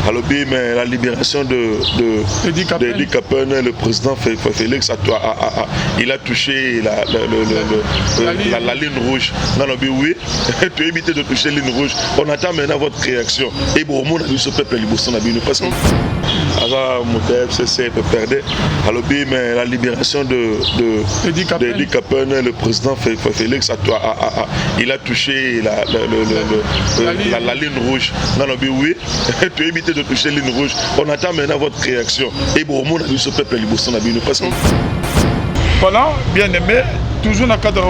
Alors, mais la libération de Eddie Capin, le président Félix, il a touché la ligne rouge. Non, oui, tu as évité de toucher la ligne rouge. On attend maintenant votre réaction. Et bon, on a vu ce peuple parce que alors, mais la libération de Eddie Capin, le président Félix, il a touché la ligne rouge. Non, oui, tu as évité de toucher la ligne rouge. On attend maintenant votre réaction. Et bon, on a vu ce peuple parce que voilà, bien aimé, toujours dans le cadre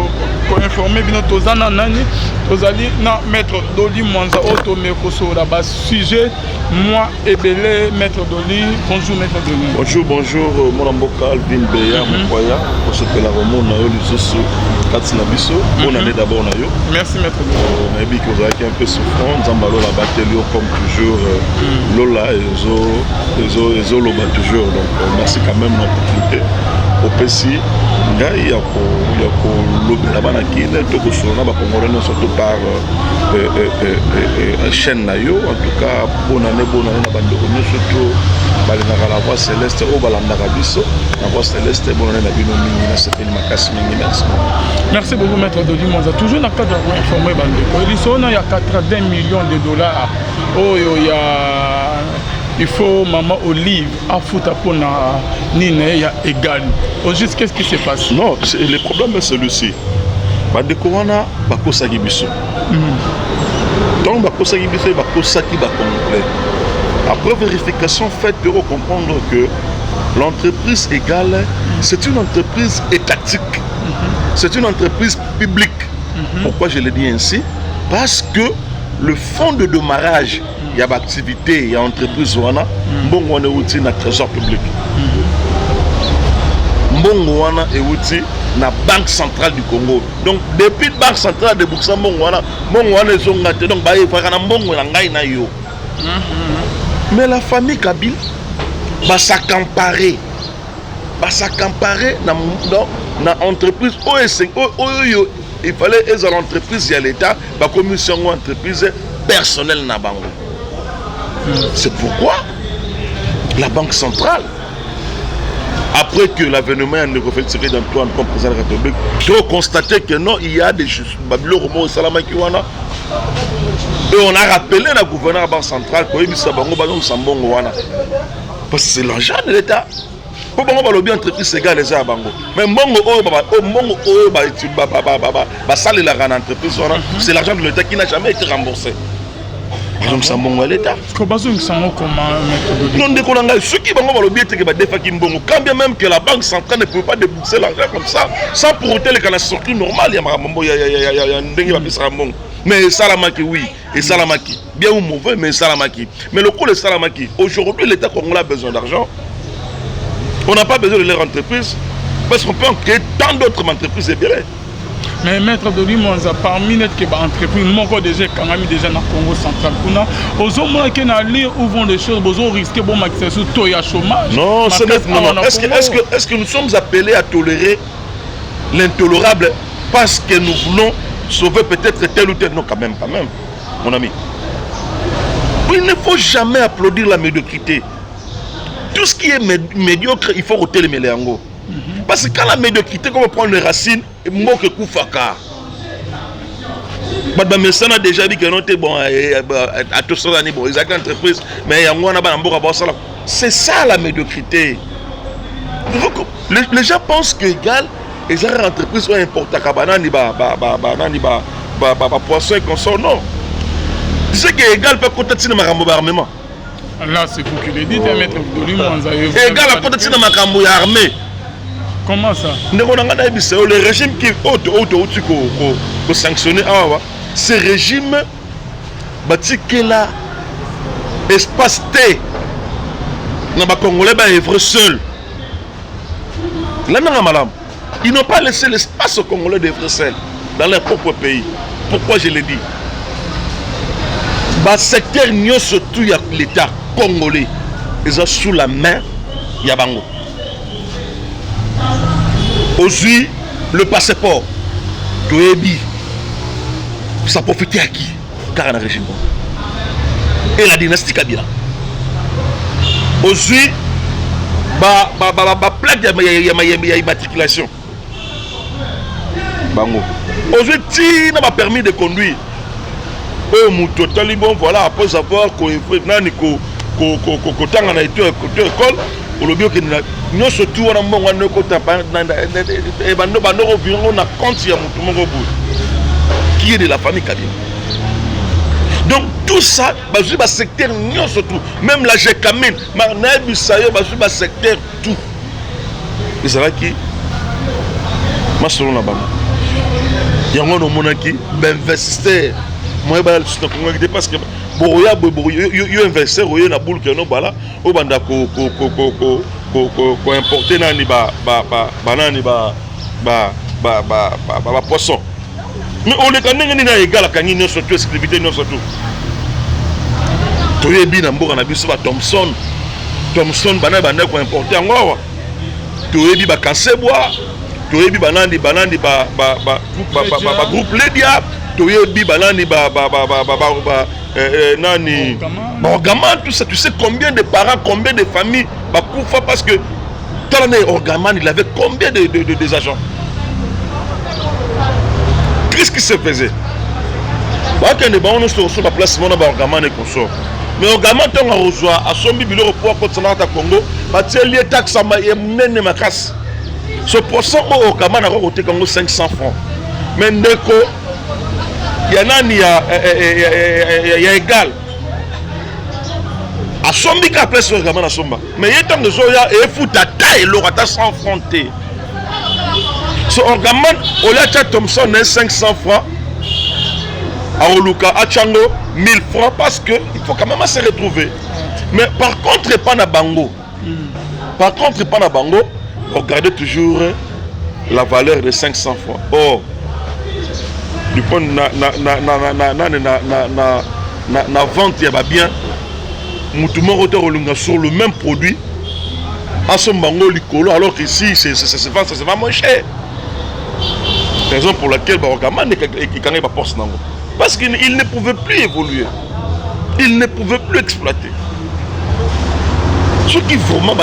pour informer, Tozana Nani, Tozali, Maître Doli Mwanza, Otomeko Sora, sujet, moi et Belé, Maître Doli, bonjour Maître Doli. Bonjour, mon amboka, Alvin Beya, mon foyer, pour ce que la Romone a eu les os, Katsina Bisso, bonne année d'abord. Merci Maître Doli. On a vu que vous avez un peu souffrant, Zambalo la bataille, comme toujours, Lola et Zo Loba toujours, donc merci quand même de l'opportunité. Au PSI, il y a surtout par chaîne nayo. En tout cas, bonne année surtout la voix céleste au Balandarabiso, la voix céleste, bonne année merci beaucoup Maître Doli Mwanza. Toujours dans le cadre pour informer il y a 80 millions de dollars. Oh, il y a il faut maman Olive à foutre pour Nine égal. Au juste qu'est-ce qui se passe? Non, le problème est celui-ci. De Corona, bakosa gibiso. Donc bakosa gibiso, bakosa qui va complet. Après vérification faite, pour comprendre que l'entreprise égale, c'est une entreprise étatique. C'est une entreprise publique. Pourquoi je le dis ainsi? Parce que le fonds de démarrage, il y a activité, il y a entreprise, bon, on est outil dans le trésor public. Bon, on est outil dans la Banque centrale du Congo. Donc, depuis la Banque centrale de Boursa, bon, on est zongaté. Donc, il faut que mais la famille Kabila va s'accamparer. Dans l'entreprise il fallait que l'entreprise y a l'État, la commission entreprise personnelle na bango. C'est pourquoi la Banque centrale, après que l'avènement de Félix d'Antoine comme président de la République, a constaté que non, il y a des choses. Et on a rappelé la gouverneur de la Banque centrale parce que c'est l'argent de l'État. Pour que l'objet entreprise égale les gens. Mais c'est l'argent de l'État qui n'a jamais été remboursé. Donc ça monte à l'État. Non, ceux qui vont avoir le bien quand bien même que la Banque centrale ne peut pas débourser l'argent comme ça, sans pour autant que la sortie normale, il y a un mais Salamaki, oui, et Salamaki, bien ou mauvais, mais Salamaki. Mais le coup de Salamaki, aujourd'hui, l'État congolais a besoin d'argent. On n'a pas besoin de leur entreprise, parce qu'on peut en créer tant d'autres entreprises et bien. Mais Maître Doli Mwanza, parmi les entreprises, nous avons déjà dans le Congo central. Aux hommes qui où vont les choses, vous risquez de maxer sur le chômage. Non, c'est maintenant. Est-ce que nous sommes appelés à tolérer l'intolérable parce que nous voulons sauver peut-être tel ou tel? Non, quand même, mon ami. Il ne faut jamais applaudir la médiocrité. Tout ce qui est médiocre, il faut ôter les méléangos. Parce que quand la médiocrité, quand on prend les racines, il manque Koufaka. Madame Messan a déjà dit que non, bon, à tous ces années, bon, ils ont une entreprise, mais il y a un c'est ça la médiocrité. Les gens pensent que égal, ils ont une entreprise ou importe à banane, poisson et consort. Non. C'est que égal peut contacter le armement. Là, c'est vous qui le dites, Maître Doli Mwanza. Égal à contacter le armée. Comment ça? Le régime qui est sanctionné, ce régime qui là espace T dans les Congolais est seul. Ils n'ont pas laissé l'espace aux Congolais d'être seuls dans leur propre pays. Pourquoi je le dis? Le secteur surtout l'État congolais, ils sont sous la main de Bango. Aujourd'hui, le passeport, ça profite à qui? Car on a régime. et la dynastie Kabila. Aujourd'hui, plaque de immatriculation. Aujourd'hui, tu n'as pas permis de conduire. Bon, voilà, après avoir école, nous surtout on a mon qui est de la famille Kabila. Donc tout ça, c'est un secteur surtout, même la GECAMEN, c'est un secteur tout. Et c'est là qui, ma selon la banque, il y a un monarchie, investisseur. Moi, parce que Boroya, il investisseur, il y a une boule qui est là, au banda ko importer nani poisson. Mais on est quand même égal à Kanye, nous surtout exclusivité, nous surtout. Tu es bien en Bourg, on a vu ça Thomson, bana ko importer en Wawa. Tu es bien Kansebois, tu es bien banani groupe Ledia. Tu es bien nani Orgaman, tout ça. Tu sais combien de parents, combien de familles parce que dans l'année Orgaman, il avait combien des agents. Qu'est-ce qui se faisait? On se reçoit la place, on a Orgaman et consort. Mais Orgaman, on a reçu à son bibelot au pouvoir contre Sanata Congo, parce que les taxes à ma casse. Ce pourcent au Orgaman a reçu Congo 500 francs. Mais Ndeko, il y a égal. À Sombi qui a appelé ce Orgaman à Somba. Mais il y a tant de Zoya et fout à taille, l'orata sans fronté. Ce Orgaman, au lieu de Thomson, 500 francs. À Oluka, à Tchango, 1000 francs parce qu'il faut quand même se retrouver. Mais par contre, pas na Bango. Par contre, pas na Bango, regardez toujours la valeur de 500 francs. Or, du point na vente, il y a bien, Moutouma Rotorolunga sur le même produit, à son Bango Licolo, alors qu'ici, ça se vend moins cher. Raison pour laquelle Orgaman est quand même pas poste nango. Parce qu'il ne pouvait plus évoluer. Il ne pouvait plus exploiter. Ce qui vraiment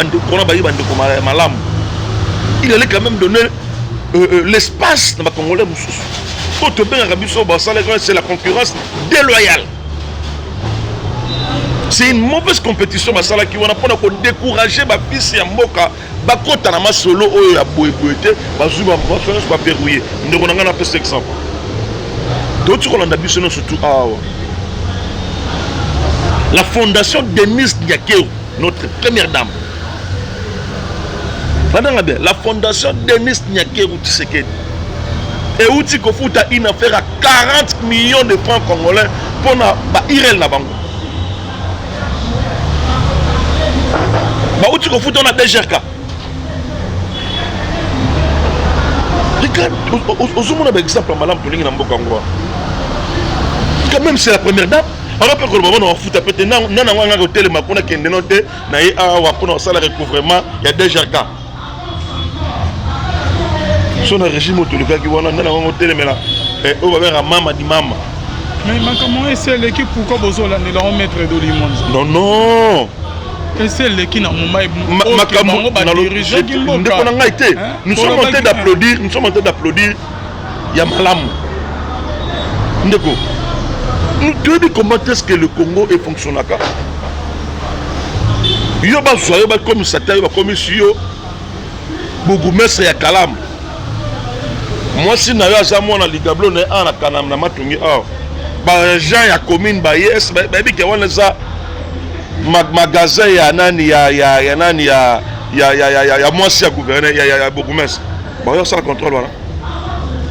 il allait quand même donner l'espace dans les Congolais. C'est la concurrence déloyale. C'est une mauvaise compétition qui va décourager ma fils et Mboka. Bakota na solo oyo ya boyeboyete bazuba ba verrouiller ndeko nanga na pese exemple d'autres qu'on a biso surtout la fondation Denis Nyakero, notre première dame. La fondation Denis Nyakero Tshisekedi et outil kofuta une affaire à 40 millions de francs congolais pour na ba irel na bango. Ba outil kofuta na DGRK. Regarde, par exemple, Madame Touling Nambokangoa. Quand même, c'est la première dame. Alors, après que le moment, on fout à péter, non, on a un hôtel, on a un dénoté, on a un salaire recouvrement, il y a des jargons. Son régime autorisé qui va dans un hôtel, mais là, on va avoir un maman di maman. Mais comment est-ce l'équipe pourquoi vous allez le mettre de l'immense? Non, non. Et c'est l'équipe dans mon maï. Nous sommes en train d'applaudir, Yamalam. Ndeko. Nous devons comment est-ce que le Congo est fonctionnel. Il y a un commissaire, il y a un commissaire, Bougumestre et Kalam. Moi, si je suis à Ligablo, je suis à Kanam, je suis à la commune, je suis à magasin ya nani ya nani ya moi si ya gouverneur ya bourgmestre ba yo ça contrôle voilà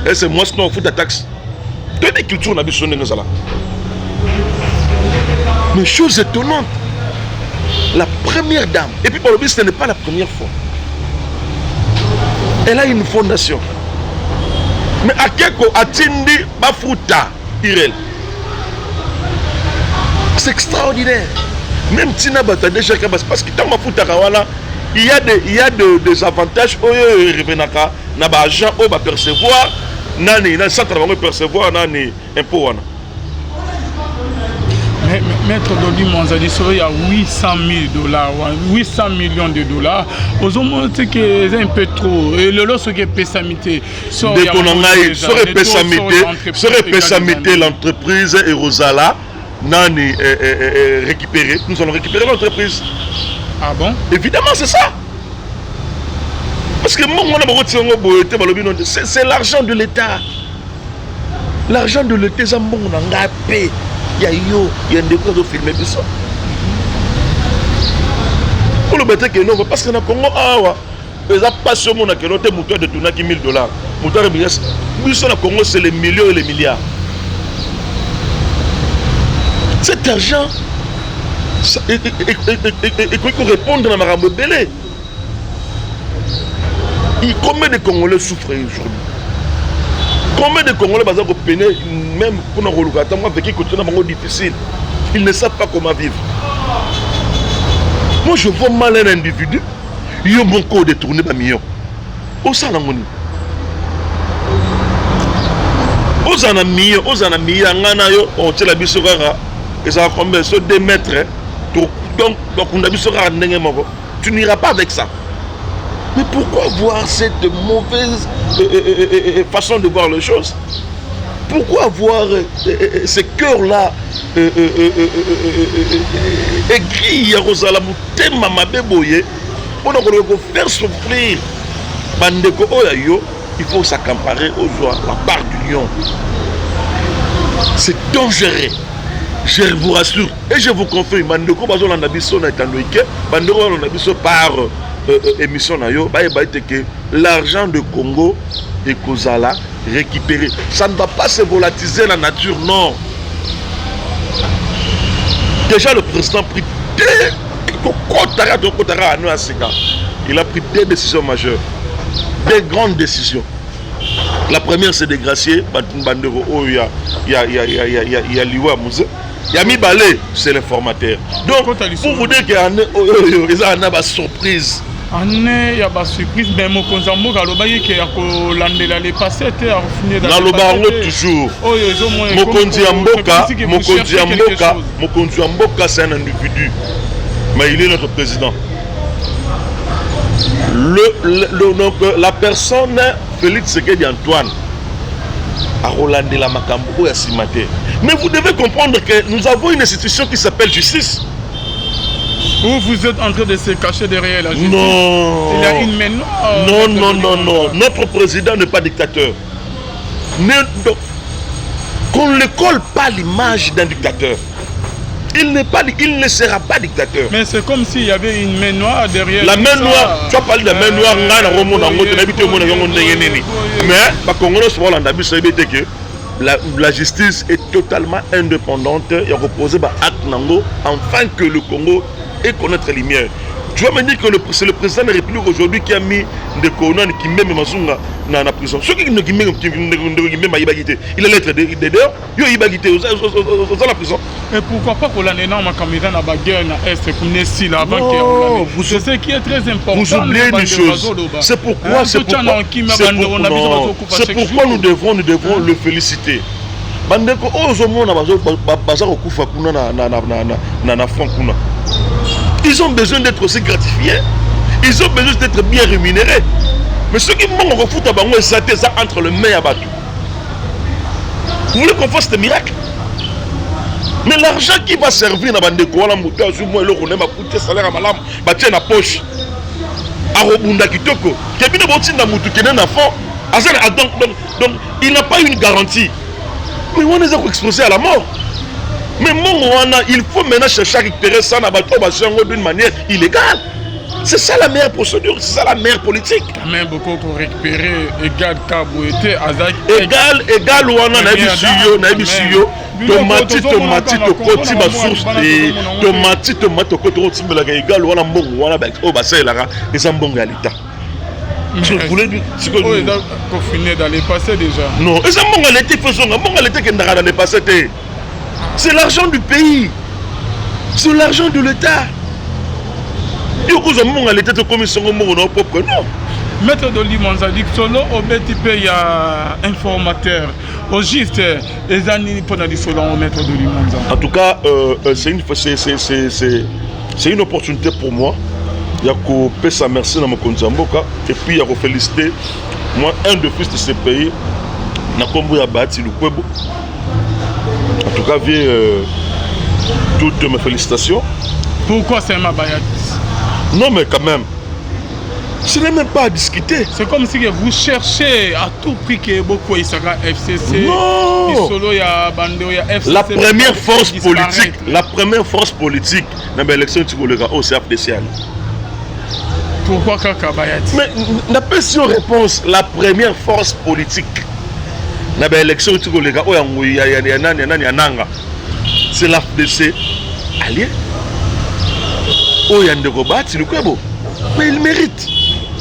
et c'est moi sinon fout ta taxe de des cultures na biso ndenge ça là. Mais chose étonnante, la première dame, et puis pour le ce n'est pas la première fois, elle a une fondation, mais à Keko Atindi Bafuta Irel, c'est extraordinaire. Même si on a déjà parce que dans ma fout il y a des avantages où na ba agent au ba percevoir nani na centre va percevoir nani impôt wana. Maître Dodi Monzadi, il y a 800 000 $, 800 millions de dollars. Aux hommes, c'est un peu trop. Et le lot, c'est que pessamité. Serait pessamité l'entreprise et Rosala. Nani récupérer. Nous allons récupérer l'entreprise. Ah bon? Évidemment, c'est ça. Parce que c'est l'argent de l'État. L'argent de l'État, c'est bon, on a payé. Il y a des choses qui filment ça. Pour le bêter que non, parce que dans le Congo, ils n'ont pas ce monde qui a été mouton de tourner $1 000. Mouton de milliards. Nous, dans le Congo, c'est les millions et les milliards. Cet argent, il faut répondre à ma rambe belé. Combien de Congolais souffrent aujourd'hui? Combien de Congolais ont peiné, même pour nous relouer, avec qui continue à difficile. Ils ne savent pas comment vivre. Moi, je vois mal un individu, il y a mon corps détourné par millions. Où ça n'a pas? Où ça n'a millions, on tient la bissorara, et ça va combien? Sur 2 mètres. Donc, on a bissorara, tu n'iras pas avec ça. Mais pourquoi voir cette mauvaise façon de voir les choses? Pourquoi voir ces cœurs-là écrits à Rosalamou Tema Beboye pour nous faire souffrir? Bandeko Oyayo, il faut s'accaparer aux joies, la part du lion. C'est dangereux. Je vous rassure et je vous confirme, Bandeko Bazolanda Bisso n'a été annoïque, Bandeko Bazolanda Bisso par émission nayo que l'argent de Congo et Kozala récupéré. Ça ne va pas se volatiliser la nature, non. Déjà le président a pris il a pris 2 décisions majeures, 2 grandes décisions. La première, c'est de gracier Bandero. Il y a Liwa Mouze. Yami Balé, c'est l'informateur. Donc, pour vous dire qu'il y a une surprise. Il y a une surprise, mais mon consambo, il y a les passés, toujours. Mokonzi Amboka, c'est un individu. Mais il est notre président. La personne, Félix Sekedi Antoine, a Rolandé la Makambo et a Simaté. Mais vous devez comprendre que nous avons une institution qui s'appelle justice. Où vous êtes en train de se cacher derrière la justice? Non. Il y a une main noire. Non. Notre président n'est pas dictateur. Qu'on ne colle pas l'image d'un dictateur. Il ne sera pas dictateur. Mais c'est comme s'il y avait une main noire derrière. La main noire, tu as parlé de la main noire, mais la justice est totalement indépendante et reposée par acte nango afin que le Congo ait connaître les lumières. Tu vas me dire que c'est le président de la République aujourd'hui qui a mis des colonnes qui met Mazunga dans la prison. Ceux qui ne il a l'être d'ailleurs, il a dans la prison. Et pourquoi pas pour l'année dans ma caméra dans la guerre est ce ce qui est très important. Vous oubliez une chose. C'est pourquoi nous devons le féliciter. Ils ont besoin d'être aussi gratifiés. Ils ont besoin d'être bien rémunérés. Mais ceux qui manquent au foot à Bango et ça entre le main à Batou. Vous voulez qu'on fasse des miracles? Mais l'argent qui va servir dans Bandeko, on a monté à Zoumou et le Roné, m'a coûté salaire à Malam, m'a tient la poche. À Robunda Kitoko, qui a bien de dans Moutou, qui est un enfant. Donc, il n'a pas une garantie. Mais on est exposé à la mort. Mais il faut maintenant chercher à récupérer ça d'une manière illégale. C'est ça la meilleure procédure, c'est ça la meilleure politique. Quand même beaucoup pour récupérer égal Kabouete, Azak. Égal ou on a vu suyo, tomati, koti ma source de tomati, koti ma égal ou on a bon, on a au bassin là, et ça bon à l'État. Je voulais dire, c'est que confiné dans les passés déjà. Non, et ça bon à l'État, bon à l'État qui est dans les passés. C'est l'argent du pays. C'est l'argent de l'État. Maître Dodi Monzadi, solo au BTP, il y a informateur. au juste les années pendant les solons au maître de Limonza. En tout cas, c'est une opportunité pour moi. Il y a que sa merci dans mon Konzamboka et puis il y a féliciter moi un de plus de ce pays. Nakombo ya bâti le Kwebo. En tout cas, viens toutes mes félicitations. Pourquoi c'est ma Bayat? Non, mais quand même, ce n'est même pas à discuter. C'est comme si vous cherchez à tout prix que beaucoup sera FCC. Non. La première force politique dans l'élection du c'est FDC. Pourquoi Kaka Bayat? Mais n'a pas si on réponse la première force politique dans l'élection du c'est l'FDC allié. Oh, il y a des combats, c'est le Kwebo. Mais il mérite.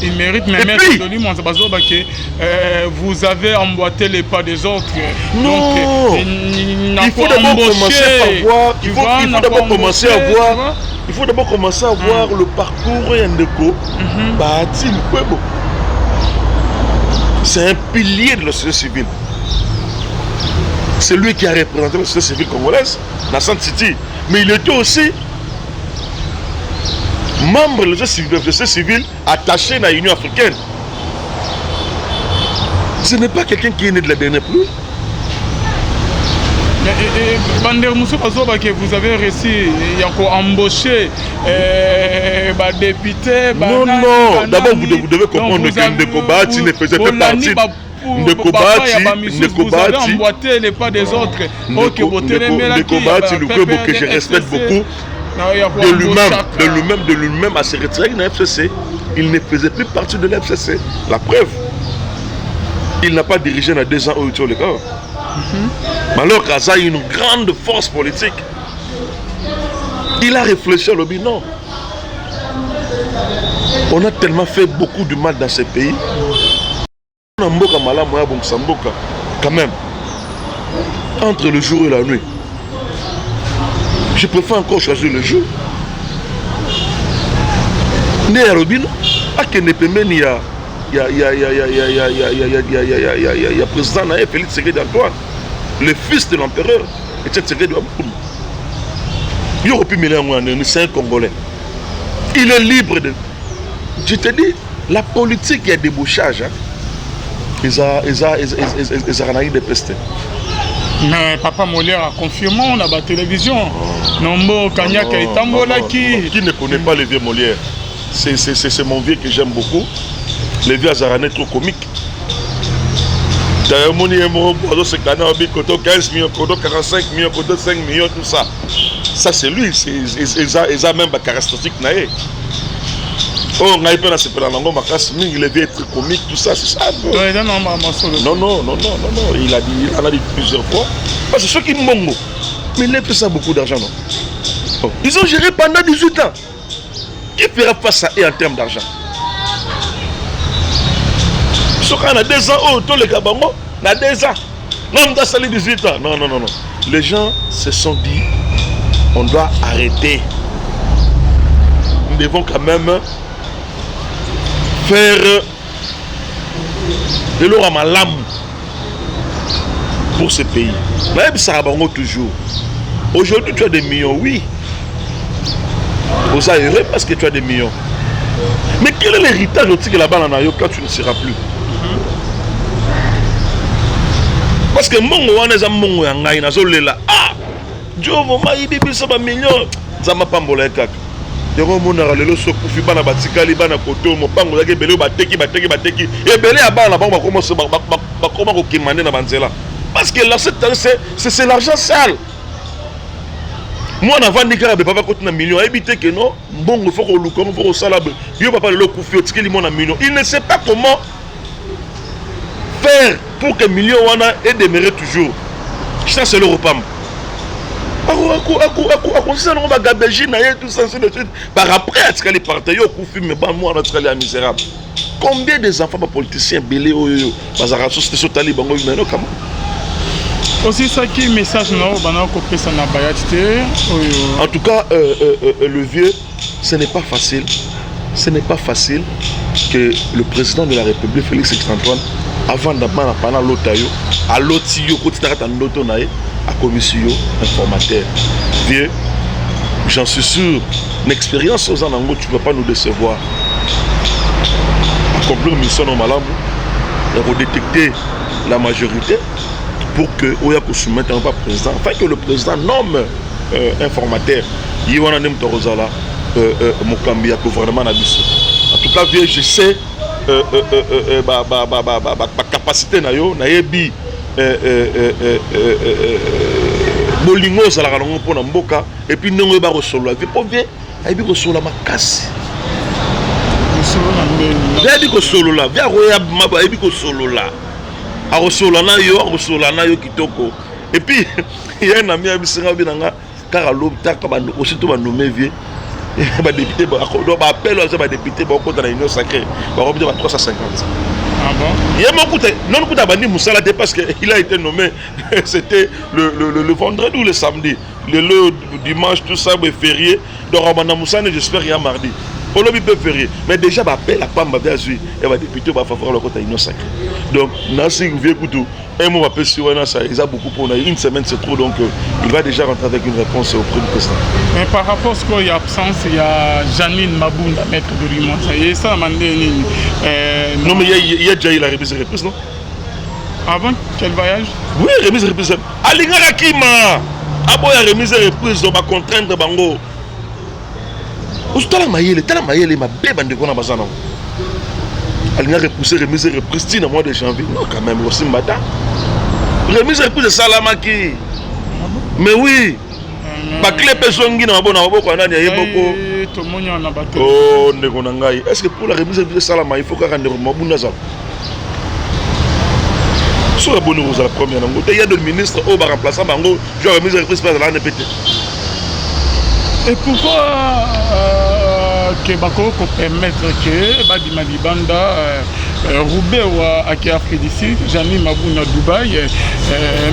Il mérite, mais même vous avez emboîté les pas des autres. Non. Donc, il faut d'abord commencer à voir. Il faut d'abord commencer à voir. Il faut d'abord commencer à voir le parcours Yandeko. Bâti le Kwebo. C'est un pilier de la société civile. C'est lui qui a représenté la société civile congolaise dans Sand City. Mais il était aussi membre de la société civile attaché à l'Union africaine. Ce n'est pas quelqu'un qui est né de la dernière pluie. Bander Moussou Pazoba, que vous avez réussi à embaucher député. Non, d'abord vous devez comprendre que Ndekobati ne faisait pas partie. Vous avez emboîté les pas des autres. Ndekobati, le club que je respecte beaucoup. De lui-même à se retirer de la FCC, il ne faisait plus partie de la FCC. La preuve, il n'a pas dirigé dans 2 ans au Utio les gars. Mais alors Kaza a une grande force politique. Il a réfléchi à l'objet, non. On a tellement fait beaucoup de mal dans ce pays. On a mboka malamu ya Bongsamboka, quand même. Entre le jour et la nuit. Je préfère encore choisir le jour. Né à Robino, à Kenepemeni, il y a président Félix Tshisekedi Antoine, le fils de l'empereur, et Tshisekedi Waboum. Il aurait pu mêler c'est un Congolais. Il est libre de. Je te dis, la politique, il y a des débauchage. Ils ont des pestes. Mais Papa Molière a confirmé on a la télévision. Nombo Kanyaka et Tambola qui ne connaît pas les vieux Molière? C'est mon vieux que j'aime beaucoup. Les vieux Azaranais trop comiques. D'ailleurs, mon Kodo c'est 15 millions, Kodo 45 millions, Kodo 5 millions, tout ça. Ça c'est lui, ils ont même des caractéristiques. Oh, on a eu peur à se faire dans il devait être comique, tout ça, c'est ça. Non, il a dit plusieurs fois. Parce que ceux qui m'ont mais il a fait ça beaucoup d'argent, non? Oh. Ils ont géré pendant 18 ans. Qui fera face à eux en termes d'argent? Ce qu'on a 2 ans, oh, tous les Kabango, on a 2 ans. Non, on doit salir 18 ans. Non. Les gens se sont dit, on doit arrêter. Nous devons quand même faire de l'or à ma lame pour ce pays. Même ça va toujours. Aujourd'hui, tu as des millions, oui. Vous êtes heureux parce que tu as des millions. Mais quel est l'héritage aussi que là-bas en Ayo quand tu ne seras plus? Parce que mon ouaneza mon yangai na zolela. Ah, Dieu m'a ibi bisa ba millions. Zama pambola kaka. Yoko mona lelo sokufi bana batikali bana koto mo pango yake bele bateki. Et bele ya bana ba commencer ba comment ko kimane na banzela. Parce que là c'est l'argent sale. Moi na vandi kaka be papa kote na millions habité que non, bongo faut ko luka, faut ko sala. Yo papa lelo kufi otikeli mo na millions. Il ne sait pas comment faire pour que millions wana et demeurer toujours. Ça c'est le repam. Par après, misérable. Combien des enfants politiciens belés aussi ça qui message en tout cas, le vieux, ce n'est pas facile. ce n'est pas facile que le président de la République, Félix Antoine, avant d'apprendre pendant l'Otayo, à l'Otio, à commission informateur. Vieux, j'en suis sûr, l'expérience aux Anango, tu ne peux pas nous décevoir. Accomplir une mission au Malamou, et redétecter la majorité pour que Oyako soumette un président, afin que le président nomme informateur. Il y a un Torozala, Mokambi, à gouvernement Nabiso. En tout cas, vieux, je sais, ma capacité na yo, na yebi, bolingo za la kalongo pona mboka, et puis non ba resolo. Et puis pour vieux, ayebi resolo ma casse. Viens di ko solo la, viens roya maba ayebi ko solo la. A resolo na yo kitoko. Et puis il y a un ami à Bissinga Binanga, car à l'hôpital, aussitôt va nommer vieux. Les députés, on appelle les députés dans l'Union sacrée. On va dire 350. Ah bon? Il y a beaucoup de. Non, nous avons dit Moussa parce qu'il a été nommé. C'était le vendredi ou le samedi. Le dimanche, tout ça, est férié. Donc, Moussa, j'espère qu'il y a mardi. On peut férié. Mais déjà, on appelle la PAM, et les députés vont favoriser le côté de l'Union sacrée. Donc, Nancy, vous voyez, un mot appelle sur ça, il y a beaucoup pour une semaine, c'est trop, donc il va déjà rentrer avec une réponse auprès du président. Mais par rapport à ce qu'il y a absence, il y a Janine Mabounda, maître de l'Union. Et ça, non, mais il y a déjà eu la remise et reprise, non? Avant quel voyage? Oui, remise et reprise. Alingara Kima! Abo ya remise et reprise, on va contraindre Bango. Tala Mayele, ma bébé de Kona Bazana. Alingara repoussé, remise et reprise, dans le mois de janvier. Non, quand même, aussi Mbata. Remise et reprise de Salamaki. Mais oui. Ma clé pesongi na mabona maboko anani ayeboko. Oh, Negonangai. Est-ce que pour la remise et reprise de Salama, il faut qu'on rende Mabunda ça? Sur la bonne rose à la première langue, il y a deux ministres au bar remplaçant Bango, je remise et reprise par la NPT. Et pourquoi que Bako peut permettre que Badi Malibanda, Roubaix ou Afrique du Sud, Janine Mabouna Dubaï,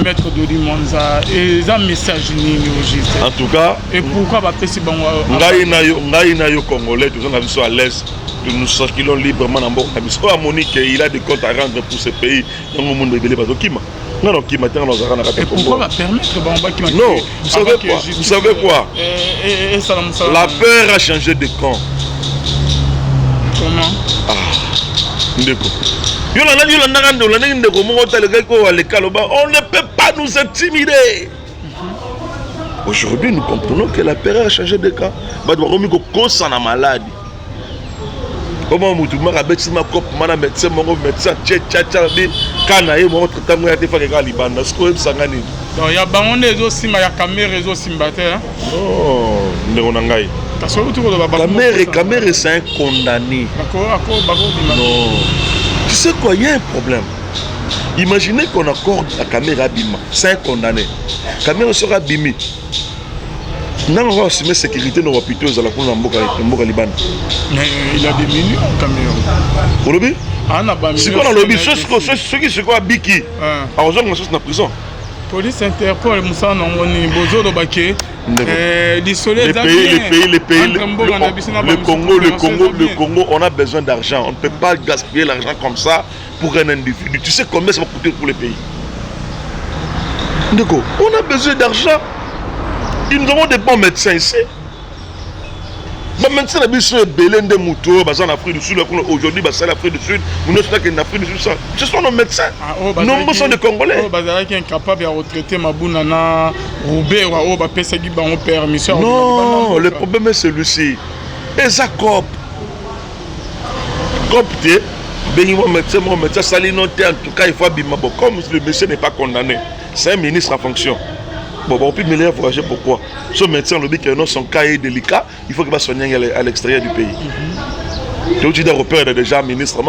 maître de Limonza, et un message au en tout cas, et pourquoi Bapé si bon Ngaïna Congolais, tous on a vu à l'aise, nous circulons librement dans Mboka. À Monique, il a des comptes à rendre pour ce pays dans le monde de Kima. Non, qui m'attend dans un et pourquoi va permettre non, vous savez quoi? La peur a changé de camp. Comment? Ah, Ndeko. On ne peut pas nous intimider. Aujourd'hui, nous comprenons que la peur a changé de camp. On a maladie. Comment vous me rappelez ma cop, mon médecin, Kanaï, mon autre temps, il y a des fois que Liban, ce que ça gagne. Donc il y a des aussi, il y a caméra réseau Simbater. Oh, Néonangaï. Caméra, c'est un condamné. Non. Tu sais quoi, il y a un problème. Imaginez qu'on accorde la caméra Bima, c'est un condamné. Caméra sera Bimi. Nous avons assumé sécurité dans l'hôpital de la Mboka Liban. Mais il y a des millions de caméras. Au lobby? C'est quoi dans le lobby? Ceux qui se croient Biki. Alors, ils sont en prison. Police Interpol, Moussa Nongoni, Bozo Dobake. Les pays, le Congo, on a besoin d'argent. On ne peut pas gaspiller l'argent comme ça pour un individu. Tu sais combien ça va coûter pour les pays? On a besoin d'argent. Nous avons des bons médecins ici. Les médecins sont belés de moutons, en Afrique du Sud. Aujourd'hui, c'est l'Afrique du Sud. Nous sommes en Afrique du Sud. Ce sont nos médecins. Nombreux sont des Congolais. Qui est incapable de retraiter Mabounana, Roubaix, ou permission. Non, le problème est celui-ci. Et ça copte. Copte, mon médecin, salinoté, en tout cas, il faut abîmer. Comme le monsieur n'est pas condamné, c'est un ministre en fonction. Bon, on peut me voyager pourquoi? Ce médecin le dit que son cas est délicat, il faut qu'il va soigner à l'extérieur du pays. Tu dis repères déjà ministre,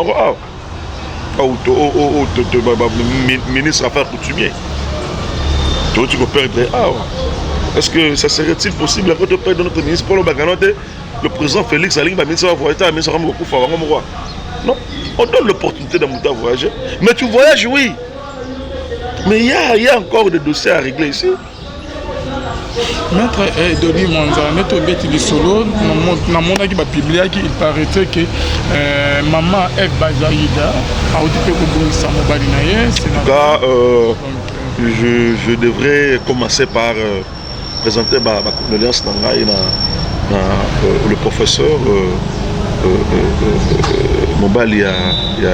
ministre affaires coutumières. Tu dis repères est-ce que ça serait-il possible à votre père de notre ministre pour le président Félix Aling, ministre va voyager, ministre va non, on donne l'opportunité de voyager. Mais tu voyages, oui. Mais il y a encore des dossiers à régler ici. Maître Dodi Monza, notre bête de solo, dans mon équipe publié, il paraîtrait que maman Eve Bazaïda a occupé le Samobalinaye. En tout cas, je devrais commencer par présenter ma condoléance le professeur Mobali, il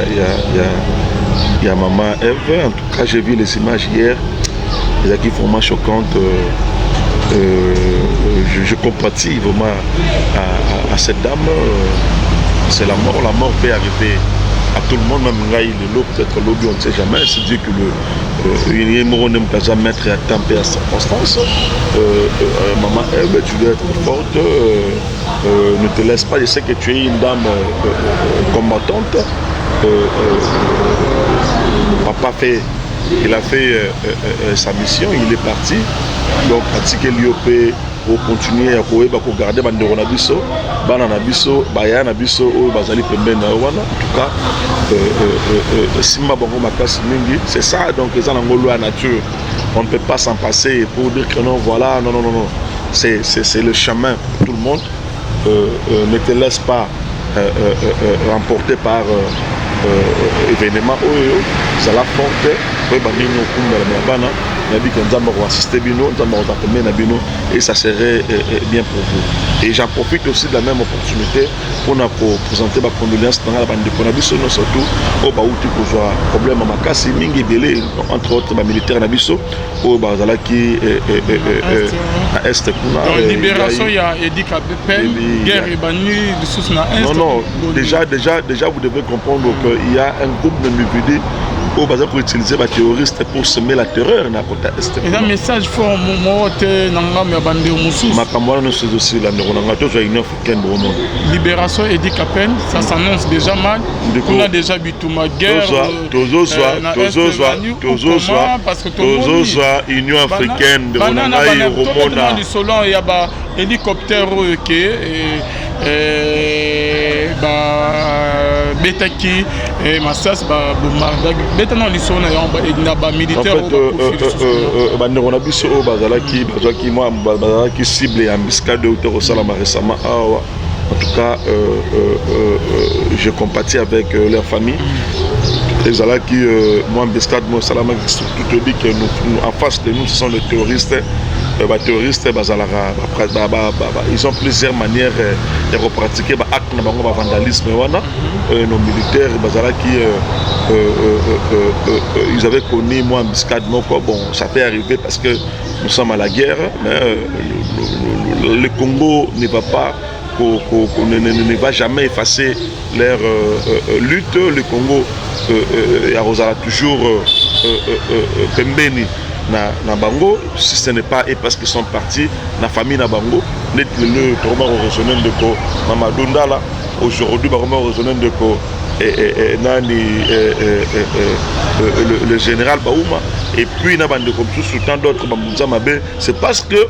y a maman Eve. En tout cas, j'ai vu les images hier, les acquis vraiment choquantes. Je compatis vraiment à cette dame. C'est la mort peut arriver à tout le monde, même peut-être l'objet, on ne sait jamais. C'est dire que le mettre à temps et à circonstance. Maman Eve, tu dois être forte, ne te laisse pas, je sais que tu es une dame combattante. Papa il a fait sa mission, il est parti. Donc, pratiquer l'IOP pour continuer à garder Bandoronabiso, Bananabiso, Bayanabiso, Bazali Pemben. En tout cas, Simba Bongo Makas Mingi, c'est ça, donc les gens ont la nature. On ne peut pas s'en passer pour dire que non, voilà, non. C'est le chemin pour tout le monde. Ne te laisse pas emporter par événement. Ça l'a porté. Et ça serait bien pour vous. Et j'en profite aussi de la même opportunité pour présenter ma condoléance dans la bande de Konabiso, surtout au Baouti pour un problème à Makasi, Mingi Belé, entre autres militaires Nabiso, au Bazalaki à Est. Dans la libération, il y a Edi Kabepel, guerre et banni de sous na Est. Non, déjà vous devez comprendre qu'il y a un groupe de individus pour utiliser les terroristes pour semer la terreur dans la côte Est. Et un message fort, libération Edi Kapen, ça s'annonce déjà mal. On a déjà Bitouma guerre. Parce que Union africaine de il y a hélicoptère Betaki et Massas Betano Lissona et militaire qui cible et embuscade de Salama récemment. En tout cas, je compatis avec leur famille. Les Zala qui, moi, embuscade, moi, Salama, tout te dit que en face de nous, ce sont les terroristes. Ils ont plusieurs manières de repratiquer l'acte de vandalisme. Nos militaires, ils avaient connu moi en embuscade. Bon, ça peut arriver parce que nous sommes à la guerre, mais le Congo ne va jamais effacer leur lutte. Le Congo arrosera toujours Pembeni. Na Bango, si ce n'est pas et parce qu'ils sont partis, la famille na Bango, le résonant de ko Mamadunda là, aujourd'hui résonant de ko le général Baouma, et puis na bande comme tout tant d'autres Mabe, c'est parce que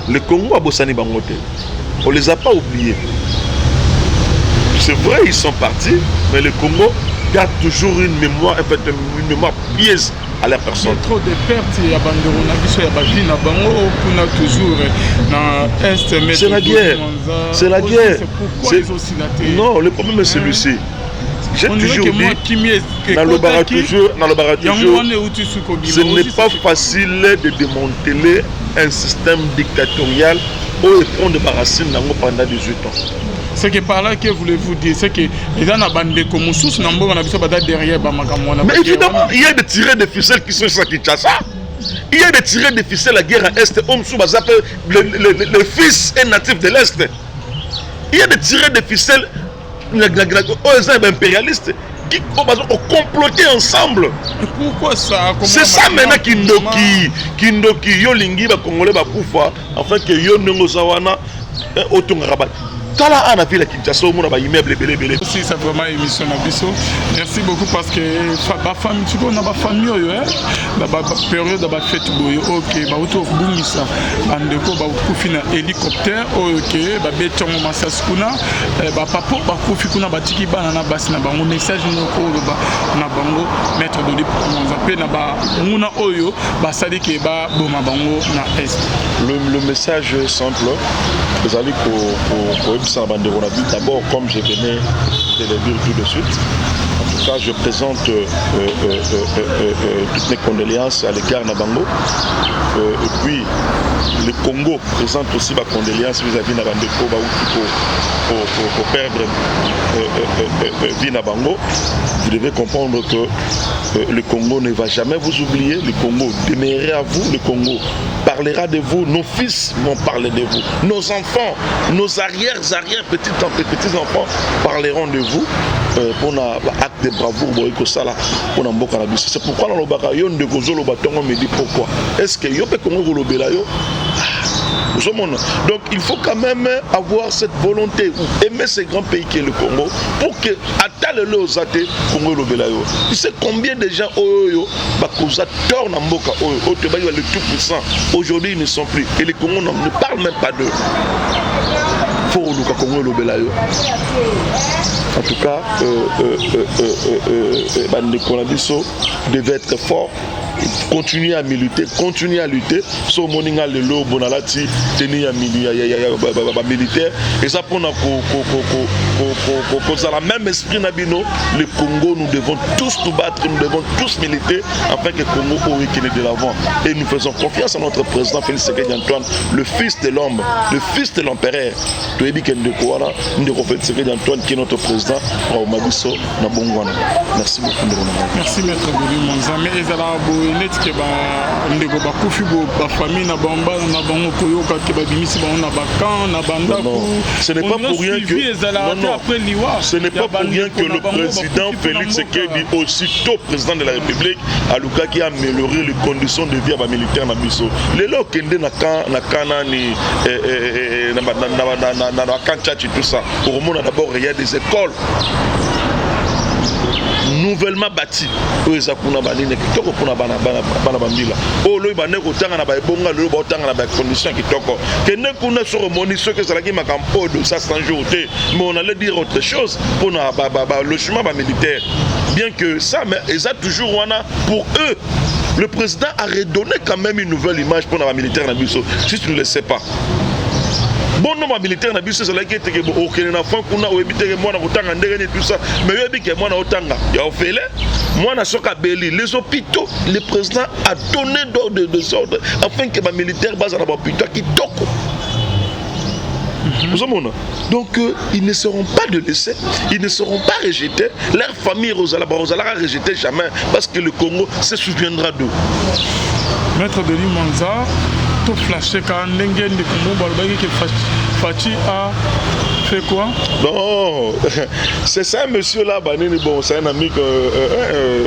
le Congo a bossani Bangote. On les a pas oubliés. C'est vrai, ils sont partis, mais le Congo garde toujours une mémoire pièce à la personne. Il y a trop de pertes, il y a toujours dans Est. C'est la guerre. C'est la guerre. Non, le problème est celui-ci. J'ai toujours dit, dans le barrage toujours, ce n'est pas facile de démanteler un système dictatorial où ils prennent des racines pendant 18 ans. Ce que par là que voulez-vous dire, c'est que les gens ont bandé comme sous Nambo, on a vu ça derrière Bamakamwana. Mais évidemment, il y a des tirés de ficelles qui sont sur Kinshasa. Il y a des tirés de ficelles la guerre à Est, le fils est natif de l'Est. Il y a des tirés de ficelles aux impérialistes qui ont comploté ensemble. Et pourquoi ça? C'est ça maintenant Kindoki, Yolingi, Congolais, Bakoufa, afin que Yoningozawana, Otongarabat. tala ana ville Kinshasa au monde ba immeuble belé. Aussi c'est vraiment émission na biso. Merci beaucoup parce que ba famille tu connais ba famille yo ba période ba fête boyo OK ba auto bungisa andeko ba kufi na hélicoptère OK ba betongo masas kuna ba papa ba kufi kuna batiki bana na basi na bango message noko ba na bango maître de l'État pe na ba nguna oyo ba sali ke ba boma bango na est. Le message simple, vous allez pour d'abord, comme je venais de le dire tout de suite, en tout cas, je présente toutes mes condoléances à l'égard de Nabango. Et puis, le Congo présente aussi ma condoléance vis-à-vis de Nabandeko pour perdre vie Nabango. Vous devez comprendre que le Congo ne va jamais vous oublier. Le Congo demeurera à vous. Le Congo parlera de vous. Nos fils vont parler de vous. Nos enfants, nos petits-enfants parleront de vous. Pour un acte de bravoure, c'est pourquoi dans le bagaillon de Gozolo Batongo me dit pourquoi. Est-ce que yo peut Congo Lobelayo? Donc il faut quand même avoir cette volonté ou aimer ce grand pays qui est le Congo pour que atteindre le Ozate Congo Lobelayo. Tu sais combien de gens tournent en Mboka le tout puissant aujourd'hui ils ne sont plus et les Congos ne parlent même pas d'eux. En tout cas, Bandeko devait être fort. Continuer à militer, continuer à lutter. So moninga lelo bonalati tenir à militaire et ça pour la même esprit nabino le Congo nous devons tous nous battre, nous devons tous militer afin que le Congo qu'il est de l'avant et nous faisons confiance à notre président Félix Tshisekedi Antoine, le fils de l'homme, le fils de l'empereur. Tu as dit que nous Félix Tshisekedi Antoine qui est notre président. Merci beaucoup. Merci maître Boli Monzame et netike ba ndeko ba kufi ba famille na bamba na bango koyoka ke ba bimisi ba na bakan na bandako. Ce n'est pas pour rien que ce n'est pas pour rien que le président Félix Tshisekedi aussitôt président de la République a Luka qui a amélioré les conditions de vie à militaire na biso. Lelo kende na kana ni na kanchachi tout ça. Pour moi d'abord il y a des écoles nouvellement bâti oyo eza kuna banini kitoko kuna bana bambila oyo loyi bane kotanga na baebonga loyo baotanga na bacondition kitoko kende kuna soko moni soki ezalaki makambo oyo de ça 100 jours te mais on allait dire autre chose pour na logement militaire bien que ça mais eza toujours wana pour eux. Le président a redonné quand même une nouvelle image pour la militaire na biso si tu ne le sais pas. Bon nombre militaire na biso c'est là qui était que OK na fond kuna o ebité que moi na kotanga ndenge ni tout ça mais yo ebi que moi na otanga ya ofele moi na soka beli les hôpitaux le président a donné des ordres afin que les militaires basent dans hôpitaux qui toko. Donc ils ne seront pas délaissés, ils ne seront pas rejetés. Leur famille Rosala rejeté jamais parce que le Congo se souviendra d'eux. Maître Denis Manza, tout flashé quand Nengen de Congo Balbagi qui Fachi a fait quoi? Non, c'est ça monsieur là, bon, c'est un ami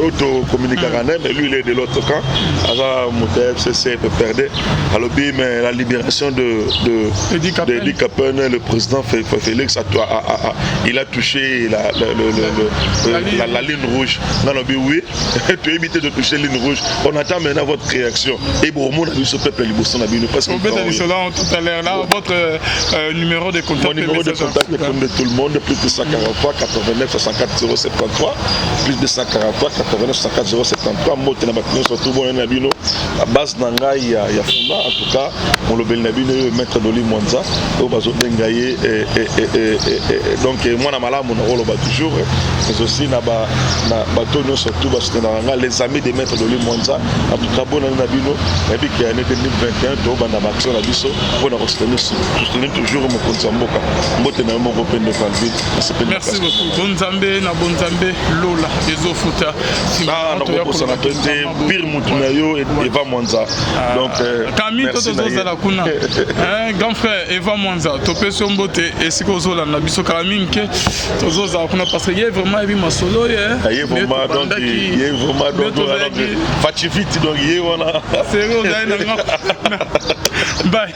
auto-communicant, mais lui il est de l'autre camp. Alors mon FCC peut perdre. Alors mais la libération de Eddie Capen, le président Félix, il a touché la ligne rouge. Non, oui, tu as évité de toucher la ligne rouge. On attend maintenant votre réaction. Et bon, on a vu ce peuple libéré. On peut aller cela tout à l'heure. Là, votre numéro de contact. Mon numéro de contact est comme de tout le monde, plus de 143 89 64 073, plus de 143 89 64 073. Moi, je suis surtout bon nabino. La base n'angai ya funda. En tout cas, on le bel nabino maître Doli Mwanza. Au bazo dengaye donc moi na mala mon rôle ba toujours. Mais aussi na bateau surtout les amis de maître Doli Mwanza. En tout cas, bon nabino. Et puis qu'il y a année 2021. Soutenir toujours mon compte Mboka. Merci beaucoup. Bonzambe na Bonzambe Lola Ezofuta. Ah, na Pire Mutunayo et Eva Mwanza. Donc Camille Totozola Kuna. Grand frère Eva Mwanza. Topé Sombote et Sikozola na biso Camille ke Tozoza Kuna parce que il y a vraiment Evi Masolo il y a vraiment donc il y a vraiment donc Fativiti donc il y a voilà. C'est bon, bye.